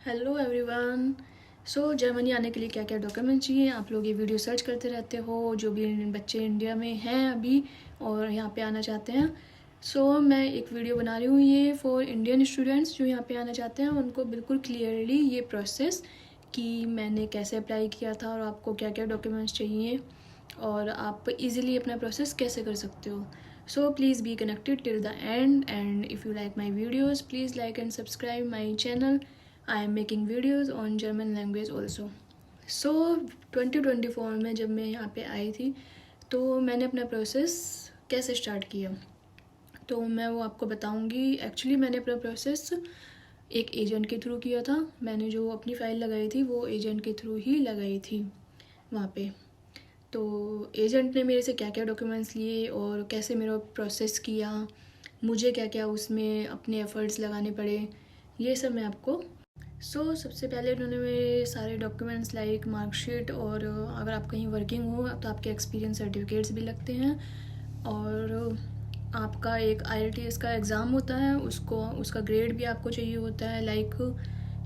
Hello everyone. Germany आने के लिए क्या क्या डॉक्यूमेंट चाहिए? आप लोग ये वीडियो सर्च करते रहते हो, जो भी बच्चे इंडिया में हैं अभी और यहाँ पे आना चाहते हैं। मैं एक वीडियो बना रही हूँ ये फॉर इंडियन स्टूडेंट्स जो यहाँ पे आना चाहते हैं, उनको बिल्कुल क्लियरली ये प्रोसेस कि मैंने कैसे अप्लाई किया था और आपको क्या क्या डॉक्यूमेंट्स चाहिए और आप इजीली अपना प्रोसेस कैसे कर सकते हो। Please be connected till the and if you like my videos please like and subscribe my channel. I am making videos on German language also. 2024 में जब मैं यहाँ पे आई थी तो मैंने अपना प्रोसेस कैसे स्टार्ट किया तो मैं वो आपको बताऊँगी। एक्चुअली मैंने अपना प्रोसेस एक एजेंट के थ्रू किया था। मैंने जो अपनी फ़ाइल लगाई थी वो एजेंट के थ्रू ही लगाई थी वहाँ पे। तो एजेंट ने मेरे से क्या क्या डॉक्यूमेंट्स लिए और कैसे मेरा प्रोसेस किया, मुझे क्या क्या उसमें अपने एफ़र्ट्स लगाने पड़े, ये सब मैं आपको। सबसे पहले उन्होंने मेरे सारे डॉक्यूमेंट्स लाइक मार्कशीट और अगर आप कहीं वर्किंग हो तो आपके एक्सपीरियंस सर्टिफिकेट्स भी लगते हैं और आपका एक IELTS का एग्ज़ाम होता है, उसका ग्रेड भी आपको चाहिए होता है। लाइक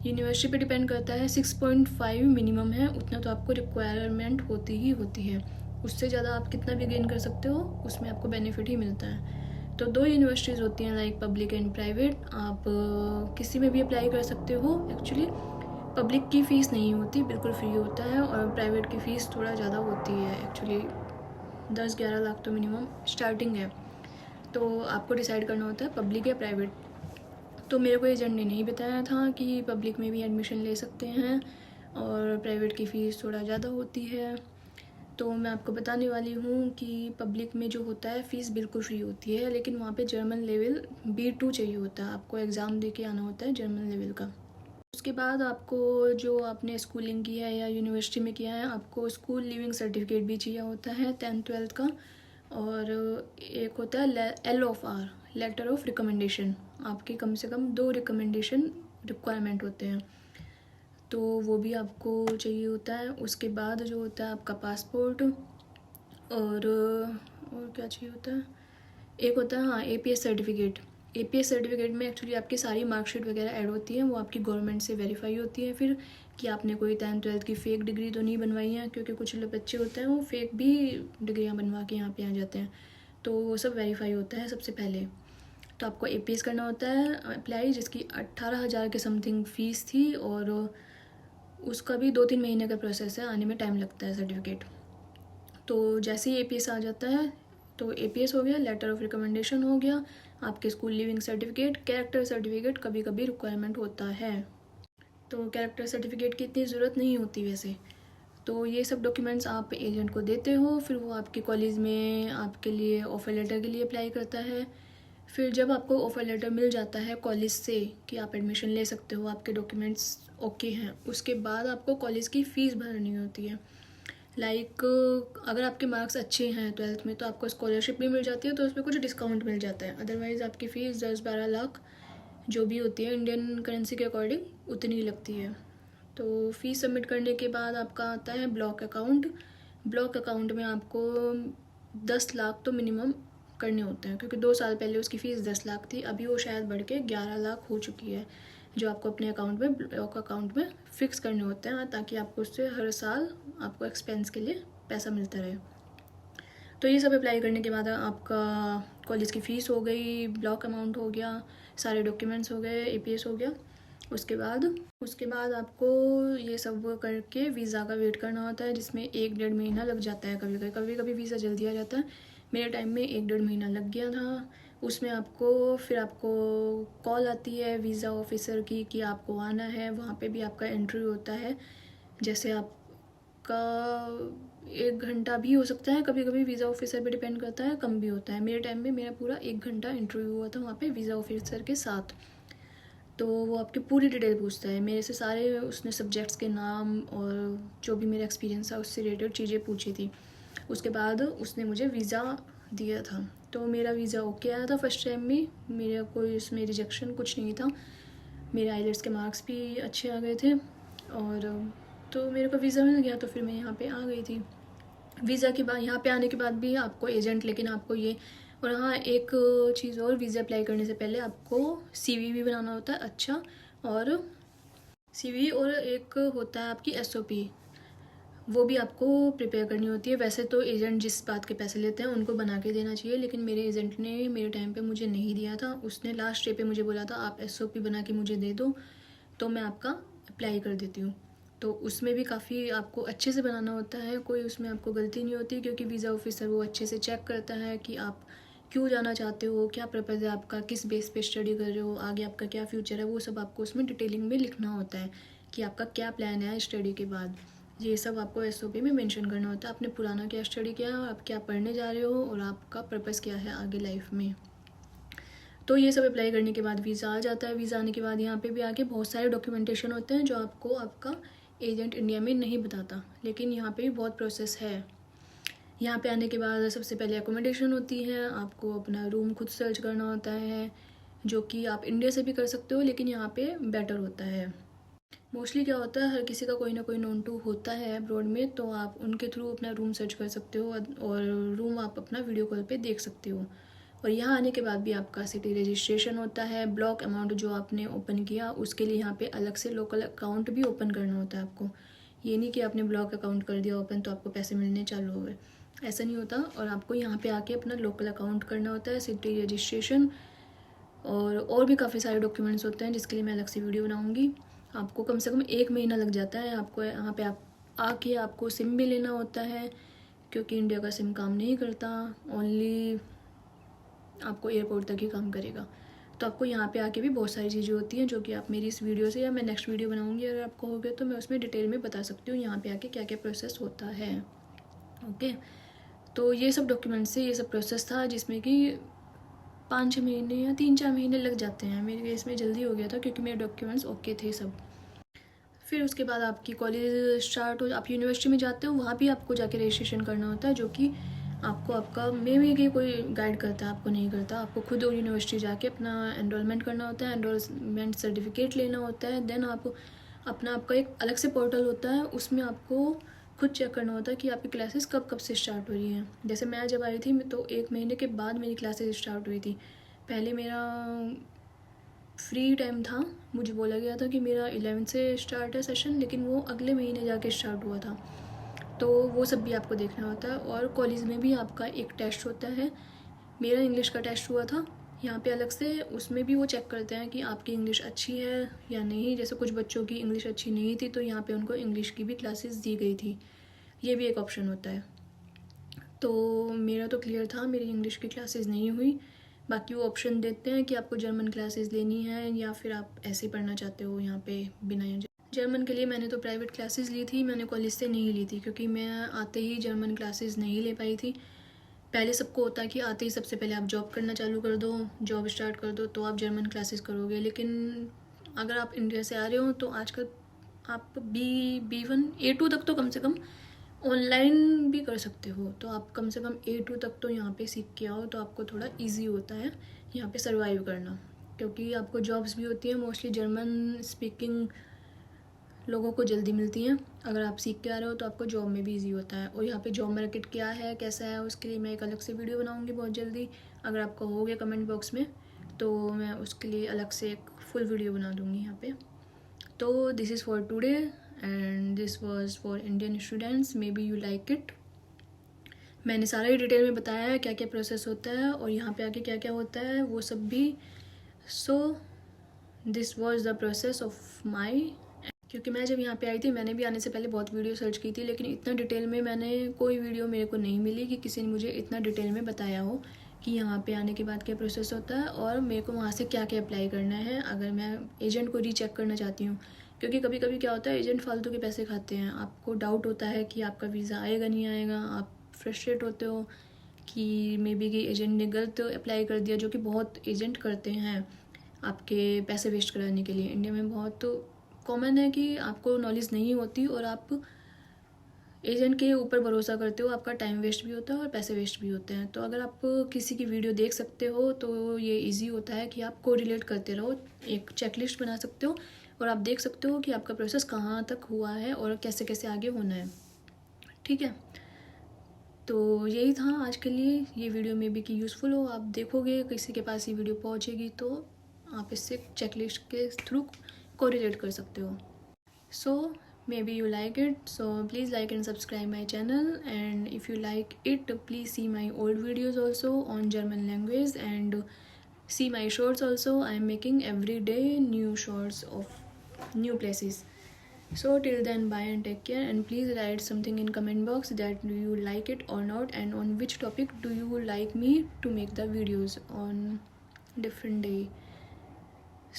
यूनिवर्सिटी पे डिपेंड करता है, 6.5 मिनिमम है, उतना तो आपको रिक्वायरमेंट होती ही होती है। उससे ज़्यादा आप कितना भी गेन कर सकते हो, उसमें आपको बेनिफिट ही मिलता है। तो 2 यूनिवर्सिटीज़ होती हैं लाइक पब्लिक एंड प्राइवेट। आप किसी में भी अप्लाई कर सकते हो। एक्चुअली पब्लिक की फ़ीस नहीं होती, बिल्कुल फ्री होता है, और प्राइवेट की फ़ीस थोड़ा ज़्यादा होती है। एक्चुअली 10-11 लाख तो मिनिमम स्टार्टिंग है। तो आपको डिसाइड करना होता है पब्लिक या प्राइवेट। तो मेरे को एजेंट ने नहीं बताया था कि पब्लिक में भी एडमिशन ले सकते हैं और प्राइवेट की फ़ीस थोड़ा ज़्यादा होती है। तो मैं आपको बताने वाली हूँ कि पब्लिक में जो होता है फ़ीस बिल्कुल फ्री होती है, लेकिन वहाँ पे जर्मन लेवल B2 चाहिए होता है। आपको एग्ज़ाम दे के आना होता है जर्मन लेवल का। उसके बाद आपको जो आपने स्कूलिंग की है या यूनिवर्सिटी में किया है, आपको स्कूल लिविंग सर्टिफिकेट भी चाहिए होता है 10th-12th का। और एक होता है LOR, लेटर ऑफ रिकमेंडेशन। आपके कम से कम 2 रिकमेंडेशन रिक्वायरमेंट होते हैं, तो वो भी आपको चाहिए होता है। उसके बाद जो होता है आपका पासपोर्ट और क्या चाहिए होता है, एक होता है हाँ APS सर्टिफिकेट। APS सर्टिफिकेट में एक्चुअली आपकी सारी मार्कशीट वगैरह ऐड होती हैं, वो आपकी गवर्नमेंट से वेरीफाई होती है फिर कि आपने कोई 10th-12th की फ़ेक डिग्री तो नहीं बनवाई है, क्योंकि कुछ लोग बच्चे होते हैं वो फेक भी डिग्रियाँ बनवा के यहाँ पे आ जाते हैं। तो वो सब वेरीफाई होता है सबसे पहले। तो आपको APS करना होता है अप्लाई, जिसकी 18,000 के समथिंग फ़ीस थी, और उसका भी 2-3 महीने का प्रोसेस है, आने में टाइम लगता है सर्टिफिकेट। तो जैसे ही APS आ जाता है तो APS हो गया, लेटर ऑफ रिकमेंडेशन हो गया, आपके school leaving certificate, character certificate कभी कभी रिक्वायरमेंट होता है। तो कैरेक्टर सर्टिफिकेट की इतनी ज़रूरत नहीं होती वैसे। तो ये सब डॉक्यूमेंट्स आप एजेंट को देते हो, फिर वो आपके कॉलेज में आपके लिए ऑफ़र लेटर के लिए अप्लाई करता है। फिर जब आपको ऑफ़र लेटर मिल जाता है कॉलेज से कि आप एडमिशन ले सकते हो, आपके डॉक्यूमेंट्स ओके हैं, उसके बाद आपको कॉलेज की फ़ीस भरनी होती है। लाइक अगर आपके मार्क्स अच्छे हैं 12th में तो आपको स्कॉलरशिप भी मिल जाती है, तो उसमें कुछ डिस्काउंट मिल जाता है। अदरवाइज़ आपकी फ़ीस 10-12 लाख जो भी होती है इंडियन करेंसी के अकॉर्डिंग उतनी लगती है। तो फ़ीस सबमिट करने के बाद आपका आता है ब्लॉक अकाउंट। ब्लॉक अकाउंट में आपको 10 लाख तो मिनिमम करने होते हैं, क्योंकि 2 साल पहले उसकी फ़ीस 10 लाख थी, अभी वो शायद बढ़ के 11 लाख हो चुकी है, जो आपको अपने अकाउंट में ब्लॉक अकाउंट में फ़िक्स करने होते हैं, ताकि आपको उससे हर साल आपको एक्सपेंस के लिए पैसा मिलता रहे। तो ये सब अप्लाई करने के बाद आपका कॉलेज की फ़ीस हो गई, ब्लॉक अमाउंट हो गया, सारे डॉक्यूमेंट्स हो गए, APS हो गया। उसके बाद आपको ये सब करके वीज़ा का वेट करना होता है, जिसमें 1-1.5 महीना लग जाता है। कभी कभी वीज़ा जल्दी आ जाता है। मेरे टाइम में 1-1.5 महीना लग गया था। उसमें आपको कॉल आती है वीज़ा ऑफिसर की कि आपको आना है, वहाँ पे भी आपका इंटरव्यू होता है। जैसे आपका 1 घंटा भी हो सकता है, कभी कभी वीज़ा ऑफिसर पे डिपेंड करता है, कम भी होता है। मेरे टाइम में मेरा पूरा 1 घंटा इंटरव्यू हुआ था वहाँ पे वीज़ा ऑफिसर के साथ। तो वो आपकी पूरी डिटेल पूछता है मेरे से, सारे उसने सब्जेक्ट्स के नाम और जो भी मेरा एक्सपीरियंस था उससे रिलेटेड चीज़ें पूछी थी। उसके बाद उसने मुझे वीज़ा दिया था। तो मेरा वीज़ा ओके आया था फर्स्ट टाइम में, मेरा कोई उसमें रिजेक्शन कुछ नहीं था। मेरे IELTS के मार्क्स भी अच्छे आ गए थे, और तो मेरे को वीज़ा मिल गया, तो फिर मैं यहाँ पे आ गई थी। वीज़ा के बाद यहाँ पे आने के बाद भी आपको एजेंट, लेकिन आपको ये, और हाँ एक चीज़ और, वीज़ा अप्लाई करने से पहले आपको CV भी बनाना होता है अच्छा, और CV और एक होता है आपकी SOP, वो भी आपको प्रिपेयर करनी होती है। वैसे तो एजेंट जिस बात के पैसे लेते हैं उनको बना के देना चाहिए, लेकिन मेरे एजेंट ने मेरे टाइम पे मुझे नहीं दिया था। उसने लास्ट डे पे मुझे बोला था आप SOP बना के मुझे दे दो तो मैं आपका अप्लाई कर देती हूँ। तो उसमें भी काफ़ी आपको अच्छे से बनाना होता है, कोई उसमें आपको गलती नहीं होती, क्योंकि वीज़ा ऑफिसर वो अच्छे से चेक करता है कि आप क्यों जाना चाहते हो, क्या पर्पज़ है आपका, किस बेस पे स्टडी कर रहे हो, आगे आपका क्या फ्यूचर है, वो सब आपको उसमें डिटेलिंग में लिखना होता है कि आपका क्या प्लान है स्टडी के बाद। ये सब आपको SOP में मेंशन करना होता है, आपने पुराना क्या स्टडी किया, आप क्या पढ़ने जा रहे हो और आपका पर्पज़ क्या है आगे लाइफ में। तो ये सब अप्लाई करने के बाद वीज़ा आ जाता है। वीज़ा आने के बाद यहाँ पे भी आके बहुत सारे डॉक्यूमेंटेशन होते हैं जो आपको आपका एजेंट इंडिया में नहीं बताता, लेकिन यहाँ पे भी बहुत प्रोसेस है। यहाँ पे आने के बाद सबसे पहले एकोमोडेशन होती है, आपको अपना रूम खुद सर्च करना होता है, जो कि आप इंडिया से भी कर सकते हो, लेकिन यहाँ पे बेटर होता है। मोस्टली क्या होता है, हर किसी का कोई ना कोई नोन टू होता है अब्रॉड में, तो आप उनके थ्रू अपना रूम सर्च कर सकते हो और रूम आप अपना वीडियो कॉल पे देख सकते हो। और यहाँ आने के बाद भी आपका सिटी रजिस्ट्रेशन होता है। ब्लॉक अमाउंट जो आपने ओपन किया उसके लिए यहाँ पे अलग से लोकल अकाउंट भी ओपन करना होता है आपको। ये नहीं कि आपने ब्लॉक अकाउंट कर दिया ओपन तो आपको पैसे मिलने चालू हो गए, ऐसा नहीं होता। और आपको यहाँ पे आके अपना लोकल अकाउंट करना होता है, सिटी रजिस्ट्रेशन और भी काफ़ी सारे डॉक्यूमेंट्स होते हैं जिसके लिए मैं अलग से वीडियो बनाऊँगी। आपको कम से कम 1 महीना लग जाता है। आपको यहाँ पे आप आके आपको सिम भी लेना होता है, क्योंकि इंडिया का सिम काम नहीं करता, ओनली आपको एयरपोर्ट तक ही काम करेगा। तो आपको यहाँ पे आके भी बहुत सारी चीज़ें होती हैं जो कि आप मेरी इस वीडियो से या मैं नेक्स्ट वीडियो बनाऊँगी, अगर आप कहोगे तो मैं उसमें डिटेल में बता सकती हूँ यहाँ पे आके क्या क्या प्रोसेस होता है। ओके, तो ये सब डॉक्यूमेंट से ये सब प्रोसेस था जिसमें कि 5-6 महीने या 3-4 महीने लग जाते हैं। मेरे केस में जल्दी हो गया था क्योंकि मेरे डॉक्यूमेंट्स ओके थे सब। फिर उसके बाद आपकी कॉलेज स्टार्ट हो, आप यूनिवर्सिटी में जाते हो, वहाँ भी आपको जाके रजिस्ट्रेशन करना होता है, जो कि आपको आपका मे भी कि कोई गाइड करता है, आपको नहीं करता। आपको खुद यूनिवर्सिटी जाके अपना एनरोलमेंट करना होता है, एनरोलमेंट सर्टिफिकेट लेना होता है। देन आप अपना आपका एक अलग से पोर्टल होता है, उसमें आपको खुद चेक करना होता है कि आपकी क्लासेस कब कब से स्टार्ट हो रही हैं। जैसे मैं जब आई थी तो 1 महीने के बाद मेरी क्लासेस स्टार्ट हुई थी। पहले मेरा फ्री टाइम था, मुझे बोला गया था कि मेरा 11 से स्टार्ट है सेशन, लेकिन वो अगले महीने जाके स्टार्ट हुआ था। तो वो सब भी आपको देखना होता है। और कॉलेज में भी आपका एक टेस्ट होता है, मेरा इंग्लिश का टेस्ट हुआ था यहाँ पे अलग से। उसमें भी वो चेक करते हैं कि आपकी इंग्लिश अच्छी है या नहीं। जैसे कुछ बच्चों की इंग्लिश अच्छी नहीं थी तो यहाँ पे उनको इंग्लिश की भी क्लासेस दी गई थी, ये भी एक ऑप्शन होता है। तो मेरा तो क्लियर था, मेरी इंग्लिश की क्लासेस नहीं हुई। बाकी वो ऑप्शन देते हैं कि आपको जर्मन क्लासेस लेनी है या फिर आप ऐसे ही पढ़ना चाहते हो यहाँ पे बिना। जर्मन के लिए मैंने तो प्राइवेट क्लासेस ली थी, मैंने कॉलेज से नहीं ली थी, क्योंकि मैं आते ही जर्मन क्लासेस नहीं ले पाई थी। पहले सबको होता है कि आते ही सबसे पहले आप जॉब करना चालू कर दो, जॉब स्टार्ट कर दो, तो आप जर्मन क्लासेस करोगे। लेकिन अगर आप इंडिया से आ रहे हो तो आजकल आप B1 A2 तक तो कम से कम ऑनलाइन भी कर सकते हो। तो आप कम से कम A2 तक तो यहाँ पे सीख के आओ, तो आपको थोड़ा इजी होता है यहाँ पे सर्वाइव करना, क्योंकि आपको जॉब्स भी होती हैं मोस्टली जर्मन स्पीकिंग लोगों को जल्दी मिलती हैं। अगर आप सीख के आ रहे हो तो आपको जॉब में भी इजी होता है। और यहाँ पे जॉब मार्केट क्या है कैसा है उसके लिए मैं एक अलग से वीडियो बनाऊँगी बहुत जल्दी। अगर आप कहोगे कमेंट बॉक्स में तो मैं उसके लिए अलग से एक फुल वीडियो बना दूँगी यहाँ पे। तो this is for today and this was for Indian students, may be you like it. मैंने सारा ही डिटेल में बताया है क्या क्या प्रोसेस होता है और यहाँ पे आके क्या क्या होता है वो सब भी। सो this was the process of my. क्योंकि मैं जब यहाँ पे आई थी मैंने भी आने से पहले बहुत वीडियो सर्च की थी, लेकिन इतना डिटेल में मैंने कोई वीडियो मेरे को नहीं मिली कि किसी ने मुझे इतना डिटेल में बताया हो कि यहाँ पे आने के बाद क्या प्रोसेस होता है और मेरे को वहाँ से क्या क्या अप्लाई करना है अगर मैं एजेंट को रीचेक करना चाहती हूँ। क्योंकि कभी कभी क्या होता है, एजेंट फालतू के पैसे खाते हैं, आपको डाउट होता है कि आपका वीज़ा आएगा नहीं आएगा, आप फ्रस्ट्रेट होते हो कि मे बी कि एजेंट ने गलत अप्लाई कर दिया, जो कि बहुत एजेंट करते हैं आपके पैसे वेस्ट कराने के लिए। इंडिया में बहुत कॉमन है कि आपको नॉलेज नहीं होती और आप एजेंट के ऊपर भरोसा करते हो, आपका टाइम वेस्ट भी होता है और पैसे वेस्ट भी होते हैं। तो अगर आप किसी की वीडियो देख सकते हो तो ये इजी होता है कि आप कोरिलेट करते रहो, एक चेकलिस्ट बना सकते हो और आप देख सकते हो कि आपका प्रोसेस कहाँ तक हुआ है और कैसे कैसे आगे होना है। ठीक है, तो यही था आज के लिए। ये वीडियो में भी कि यूज़फुल हो, आप देखोगे किसी के पास ये वीडियो पहुँचेगी तो आप इससे चेकलिस्ट के थ्रू कोरिलेट कर सकते हो। So maybe you like it, so please like and subscribe my channel, and if you like it, please see my old videos also on German language, and see my shorts also. I am making every day new shorts of new places. So till then, bye and take care, and please write something in comment box that do you like it or not, and on which topic do you like me to make the videos on different day.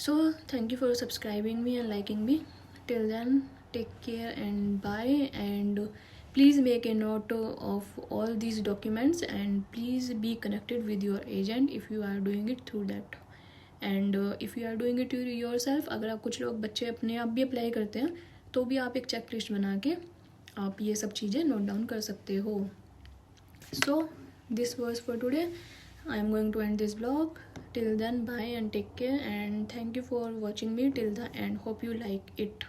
So thank you for subscribing me and liking me. Till then, take care and bye, and please make a note of all these documents, and please be connected with your agent if you are doing it through that. And if you are doing it yourself, अगर आप कुछ लोग बच्चे अपने आप भी apply करते हैं तो भी आप एक चेक लिस्ट बना के आप ये सब चीज़ें नोट डाउन कर सकते हो. So this was for today. I am going to end this blog. Till then, bye and take care, and thank you for watching me till the end. Hope you like it.